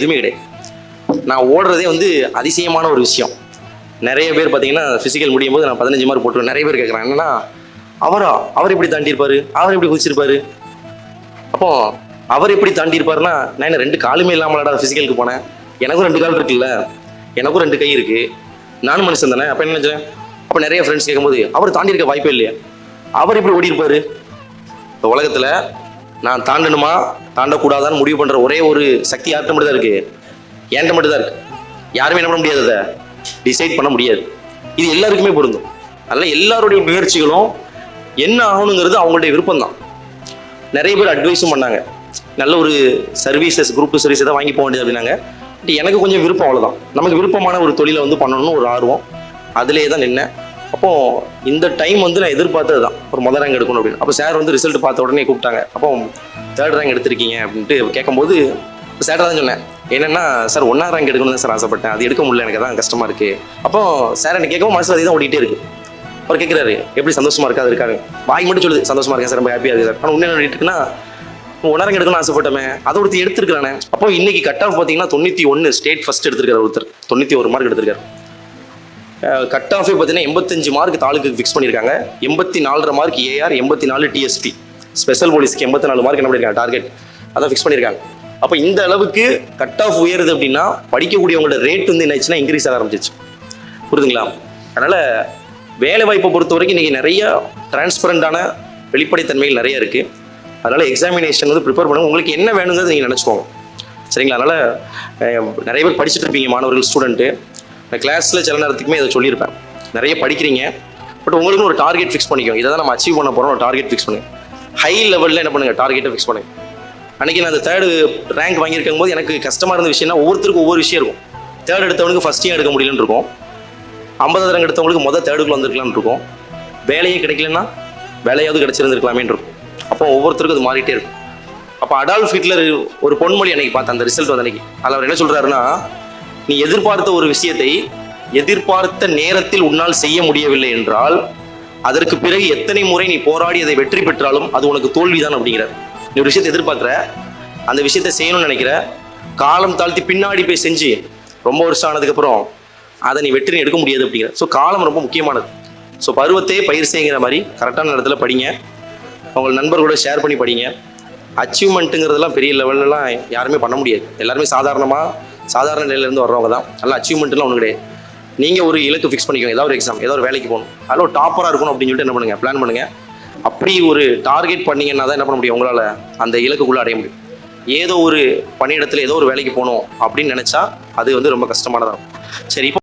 எதுவுமே கிடையாது. நான் ஓடுறதே வந்து அதிசயமான ஒரு விஷயம். நிறைய பேர் பார்த்தீங்கன்னா ஃபிசிக்கல் முடியும் போது நான் 15 மார்க் போட்டுருவேன். நிறைய பேர் கேட்குறாங்க, என்னன்னா அவர் எப்படி தாண்டியிருப்பாரு, அவர் எப்படி குதிச்சிருப்பாரு. அப்போ அவர் எப்படி தாண்டியிருப்பாருன்னா, நான் என்ன 2 காலுமே இல்லாமலடா ஃபிசிக்கலுக்கு போனேன். எனக்கும் 2 கால் இருக்குல்ல, எனக்கும் 2 கை இருக்கு, நானும் மனுஷன் தானே. அப்போ என்ன நினைச்சேன், அப்போ நிறைய ஃப்ரெண்ட்ஸ் கேட்கும்போது அவர் தாண்டியிருக்க வாய்ப்பே இல்லையா, அவர் எப்படி ஓடி இருப்பாரு. இப்போ உலகத்தில் நான் தாண்டணுமா தாண்டக்கூடாதான்னு முடிவு பண்ணுற ஒரே ஒரு சக்தி யார்கிட்ட மட்டும் தான் இருக்குது, என்கிட்ட மட்டும் தான் இருக்குது. யாருமே என்ன பண்ண முடியாது, அதை டிசைட் பண்ண முடியாது. இது எல்லாருக்குமே பொருந்தும். அதனால் எல்லாருடைய முயற்சிகளும் என்ன ஆகணுங்கிறது அவங்களுடைய விருப்பம் தான். நிறைய பேர் அட்வைஸும் பண்ணாங்க, நல்ல ஒரு சர்வீசஸ் குரூப் சர்வீஸ் தான் வாங்கி போக வேண்டியது அப்படின்னாங்க. பட் எனக்கு கொஞ்சம் விருப்பம், அவ்வளோதான். நமக்கு விருப்பமான ஒரு தொழிலை வந்து பண்ணணும்னு ஒரு ஆர்வம், அதிலே தான் நின்னேன். அப்போது இந்த டைம் வந்து நான் எதிர்பார்த்தது தான், ஒரு முதல் ரேங்க் எடுக்கணும் அப்படின்னு. அப்போ சார் வந்து ரிசல்ட் பார்த்த உடனே கூப்பிட்டாங்க. அப்போ 3rd ரேங்க் எடுத்திருக்கீங்க அப்படின்ட்டு கேட்கும்போது சார் தான் சொன்னேன், என்னென்னா சார் 1ஆம் ரேங்க் எடுக்கணும் தான் சார் ஆசைப்பட்டேன், அது எடுக்க முடியல, எனக்கு தான் கஷ்டமாக இருக்குது. அப்போ சார் எனக்கு கேட்கவும் மனசில் அதே தான் ஓடிட்டே இருக்குது. அவர் கேட்குறாரு, எப்படி சந்தோஷமாக இருக்கா, அது இருக்காங்க, வாய் மட்டும் சொல்லுது சந்தோஷமாக இருக்கேன் சார், ரொம்ப ஹாப்பியாக இருக்குது சார். ஆனால் உண்மையாக ஓடிட்டு இருக்குன்னா 1ஆம் ரேங்க் எடுக்கணும்னு ஆசைப்பட்டமே, அதை ஒருத்தர் எடுத்துருக்கானே. அப்போ இன்னைக்கு கட் ஆஃப் பார்த்தீங்கன்னா 91 ஸ்டேட் ஃபர்ஸ்ட் எடுத்திருக்காரு ஒருத்தர், 91 மார்க் எடுத்திருக்காரு. கட் ஆஃபே பார்த்தீங்கன்னா 85 மார்க் தாலுக்கு ஃபிக்ஸ் பண்ணியிருக்காங்க, 84.5 மார்க் ஏஆர், 84 டிஎஸ்பி, ஸ்பெஷல் போலீஸ்க்கு 84 மார்க் என்ன பண்ணியிருக்காங்க டார்கெட், அதான் ஃபிக்ஸ் பண்ணியிருக்காங்க. அப்போ இந்த அளவுக்கு கட் ஆஃப் உயருது அப்படின்னா படிக்கக்கூடியவங்களோட ரேட் வந்து என்ன ஆச்சுன்னா இன்க்ரீஸ் ஆக ஆரம்பிச்சிச்சு. புரியுதுங்களா? அதனால் வேலை வாய்ப்பை பொறுத்த வரைக்கும் இன்றைக்கி நிறைய டிரான்ஸ்பரண்டான வெளிப்படைத்தன்மைகள் நிறைய இருக்குது. அதனால் எக்ஸாமினேஷன் வந்து ப்ரிப்பேர் பண்ணுங்க, உங்களுக்கு என்ன வேணுங்கிறது நீங்கள் நினச்சிக்கோங்க, சரிங்களா? அதனால் நிறைய பேர் படிச்சுட்டு இருப்பீங்க, மாணவர்கள், ஸ்டூடெண்ட்டு. நான் கிளாஸில் சில நேரத்துக்குமே இதை சொல்லியிருப்பேன், நிறைய படிக்கிறீங்க, பட் உங்களுக்கு ஒரு டார்கெட் ஃபிக்ஸ் பண்ணிக்கோங்க. இதை தான் நம்ம அச்சீவ் பண்ண போகிறோம், ஒரு டார்கெட் ஃபிக்ஸ் பண்ணுங்கள். ஹை லெவலில் என்ன பண்ணுங்கள், டார்கெட்டை ஃபிக்ஸ் பண்ணுங்கள். அன்றைக்கி நான் அந்த 3rd ரேங்க் வாங்கியிருக்கும் போது எனக்கு கஷ்டமாக இருந்த விஷயம்னா, ஒவ்வொருத்தருக்கும் ஒவ்வொரு விஷயம் இருக்கும். 3rd எடுத்தவனுக்கு ஃபஸ்ட்டையும் எடுக்க முடியலன்னு இருக்கும், 50வது ரேங்க் எடுத்தவங்களுக்கு மொதல் 3rd வந்துருக்கலான்னு இருக்கும், வேலையே கிடைக்கலன்னா வேலையாவது கிடச்சிருந்துருக்கலாமேன்னு இருக்கும். அப்போ ஒவ்வொருத்தருக்கும் அது மாறிட்டே இருக்கும். அப்போ அடால்ஃப் ஹிட்லர் ஒரு பொன்மொழி அன்றைக்கி பார்த்தேன், அந்த ரிசல்ட் வந்து அன்றைக்கி. அதில் அவர் என்ன சொல்கிறாருன்னா, நீ எதிர்பார்த்த ஒரு விஷயத்தை எதிர்பார்த்த நேரத்தில் உன்னால் செய்ய முடியவில்லை என்றால் அதற்கு பிறகு எத்தனை முறை நீ போராடி அதை வெற்றி பெற்றாலும் அது உனக்கு தோல்விதான் அப்படிங்கிறார். நீ ஒரு விஷயத்தை எதிர்பார்க்குற, அந்த விஷயத்தை செய்யணும்னு நினைக்கிற, காலம் தாழ்த்தி பின்னாடி போய் செஞ்சு ரொம்ப வருஷம் ஆனதுக்கப்புறம் அதை நீ வெற்றி எடுக்க முடியாது அப்படிங்கிற. ஸோ காலம் ரொம்ப முக்கியமானது. ஸோ பருவத்தையே பயிர் செய்கிற மாதிரி கரெக்டான இடத்துல படிங்க, உங்கள் நண்பர்களோட ஷேர் பண்ணி படிங்க. அச்சீவ்மெண்ட்டுங்கிறதெல்லாம் பெரிய லெவல்லலாம் யாருமே பண்ண முடியாது, எல்லாருமே சாதாரண நிலையிலேருந்து வர்றவங்க தான். நல்லா அச்சீவ்மெண்ட்லாம் ஒன்றும் கிடையாது. நீங்கள் ஒரு இலக்கு ஃபிக்ஸ் பண்ணிக்கோங்க, ஏதாவது ஒரு எக்ஸாம், ஏதாவது ஒரு வேலைக்கு போகணும், அதில் ஒரு டாப்பராக இருக்கணும் அப்படின்னு சொல்லிட்டு என்ன பண்ணுங்கள், பிளான் பண்ணுங்கள். அப்படி ஒரு டார்கெட் பண்ணிங்கன்னா தான் என்ன பண்ண முடியும், உங்களால் அந்த இலக்குக்குள்ளே அடைய முடியும். ஏதோ ஒரு பணியிடத்தில் ஏதோ ஒரு வேலைக்கு போகணும் அப்படின்னு நினச்சா அது வந்து ரொம்ப கஷ்டமானதான். சரி, இப்போ